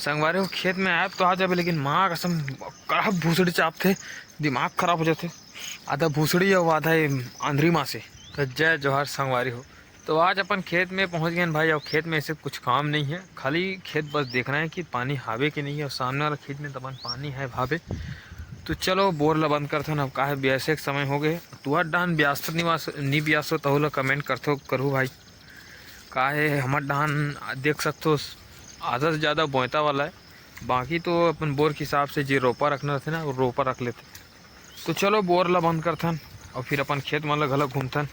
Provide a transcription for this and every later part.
संगवारी हो खेत में आया तो आ जाबे, लेकिन माँ कसम कड़ा भूसड़ी चाप थे, दिमाग खराब हो जाते। आधा भूसड़ी और आधा आंध्री माँ से। तो जय जोहार संगवारी हो। तो आज अपन खेत में पहुंच गए भाई। और खेत में ऐसे कुछ काम नहीं है, खाली खेत बस देखना है कि पानी हावे कि नहीं है। और सामने वाला खेत में तमन पानी है भावे। तो चलो बोर ला बंद करथन। अब का है ब्यासे के समय हो गए। तुहर डाहन ब्यास निवास नी ब्यासो तहुला कमेंट करथो करू भाई। का है हमर डाहन देख सकते आधा से ज़्यादा बोयता वाला है। बाकी तो अपन बोर के हिसाब से जो रोपा रखना रहते ना वो रोपा रख लेते। तो चलो बोर ला बंद करथन और फिर अपन खेत में घला घूमथन।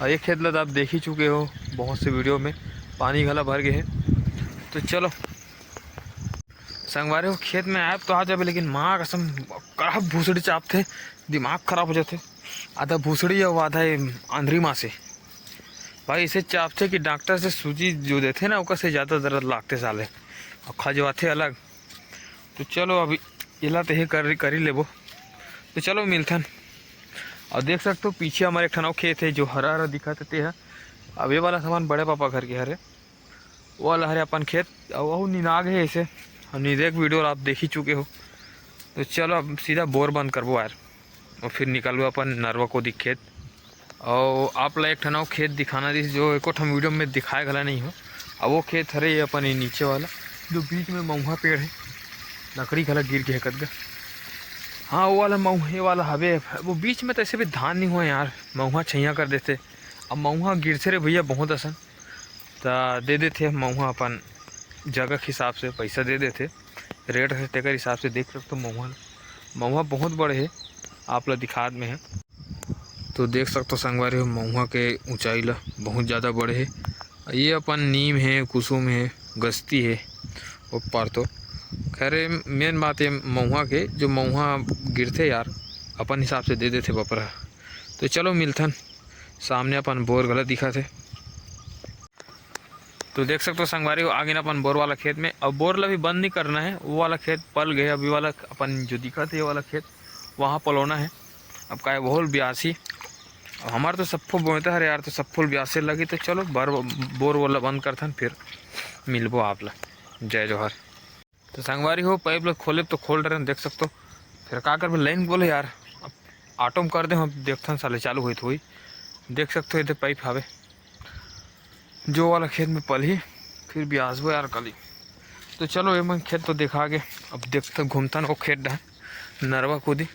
और ये खेत ला तो आप देख ही चुके हो बहुत से वीडियो में, पानी घला भर गए हैं। तो चलो संगवारी हो खेत में आया तो आ जाबे, लेकिन माँ कसम कड़ा भूसड़ी चाप थे, दिमाग खराब हो जाते। आधा भूसड़ी और आधा आंध्री माँ से भाई इसे चापते कि डॉक्टर से सूजी जो देते ना ओकर से ज़्यादा दर्द लागते साले और खजवाते अलग। तो चलो अभी इला तो ही कर ही लेबो। तो चलो मिलथन। और देख सकते हो पीछे हमारे एक ठनाव खेत है जो हरा हरा दिखा देते है। अब ये वाला सामान बड़े पापा घर के हरे, वो वाला हरे अपन खेत। और वो निनाग है ऐसे, और नीदेख वीडियो आप देख ही चुके हो। तो चलो अब सीधा बोर बंद करबो यार, और फिर निकलबो अपन नरवा को दिख खेत। और आप ला एक ठनाव खेत दिखाना दिस जो एको ठम वीडियो में दिखाए गला नहीं हो। अब वो खेत हरे अपन ये नीचे वाला जो बीच में महुआ पेड़ है, लकड़ी गला गिर के कदगा। हाँ वो वाला महुए वाला हवे। वो बीच में तो ऐसे भी धान नहीं हुआ यार, महुआ छैया कर देते। अब महुआ गिरते रे भैया बहुत असन, तो दे देते महुआ अपन जगह के हिसाब से पैसा दे देते, रेट है तेकर हिसाब से। देख सकते हो महुआ बहुत बड़े है, आप ला दिखात में है। तो देख सकते हो संगवारी हो महुआ के ऊंचाई ला बहुत ज़्यादा बड़े है। ये अपन नीम है, कुसुम है, गस्ती है ऊपर। तो खैर मेन बात है महुआ के जो महुआ गिरते यार अपन हिसाब से दे देते बपरा। तो चलो मिलथन। सामने अपन बोर गलत दिखा थे। तो देख सकते हो संगवारी हो आगे ना अपन बोर वाला खेत में। अब बोर ला भी बंद नहीं करना है, वो वाला खेत पल गए। अभी वाला अपन जो दिखा थे ये वाला खेत वहाँ पलौना है। अब का है बहुत ब्यासी। हमारे तो सब फुल बोता है यार, तो सब फुल ब्यासे लगी। तो चलो बोर वाला बंद करथन, फिर मिलबो आप ला। जय जोहार। तो संगवारी हो पाइप लोग खोले तो खोल रहे हैं, देख सकते हो। फिर का कर लाइन बोले यार अब ऑटो में कर दे, हम देखते साले चालू हुई तो हुई। देख सकते हो इधर पाइप हावे जो वाला खेत में पल ही, फिर भी आसबो यार कल। तो चलो ये खेत तो देखा गए। अब देखते घूमता ना वो खेत डा नरवा कूदी।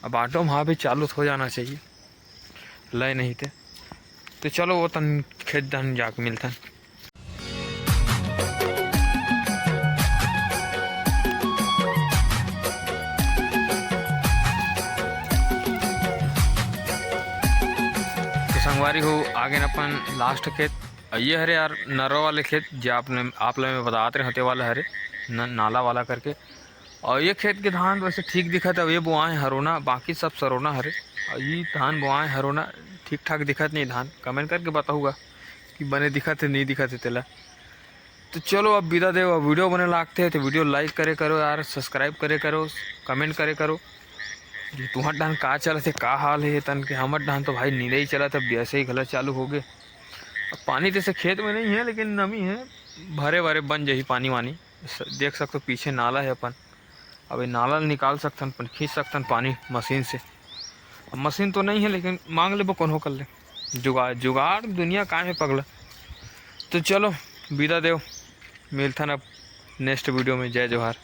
अब ऑटो में हाँ भी चालू हो जाना चाहिए, लय नहीं थे। तो चलो वो तन खेत डन जाके मिलता है। संगवारी हो आगे अपन लास्ट खेत ये हरे यार नरवा वाले खेत जो आप लोग में बताते रहते वाला हरे नाला वाला करके। और ये खेत के धान वैसे ठीक दिखत है। ये बुआएं हरोना, बाकी सब सरोना हरे। और ये धान बुआएं हरोना ठीक ठाक दिखत नहीं धान। कमेंट करके बताऊँगा कि बने दिखत है नहीं दिखत है तेला। तो चलो अब विदा दे। वीडियो बने लागते हैं तो वीडियो लाइक करे करो यार, सब्सक्राइब करे करो, कमेंट करे करो कि तुम्हार डान का चलत है, का हाल है तन के। हमर डान तो भाई नीले ही चला, तब ऐसे ही गलत चालू हो गए। अब पानी जैसे खेत में नहीं है लेकिन नमी है, भरे भरे बन जाही पानी वानी। देख सकते हो पीछे नाला है अपन। अब ये नाला निकाल सकतन अपन, खींच सकतन पानी मशीन से। अब मशीन तो नहीं है लेकिन मांग ले वो कौन हो कर ले। जुगाड़ जुगाड़ दुनिया कहाँ है पगला। तो चलो विदा देव, मिलथन अब नेक्स्ट वीडियो में। जय जोहार।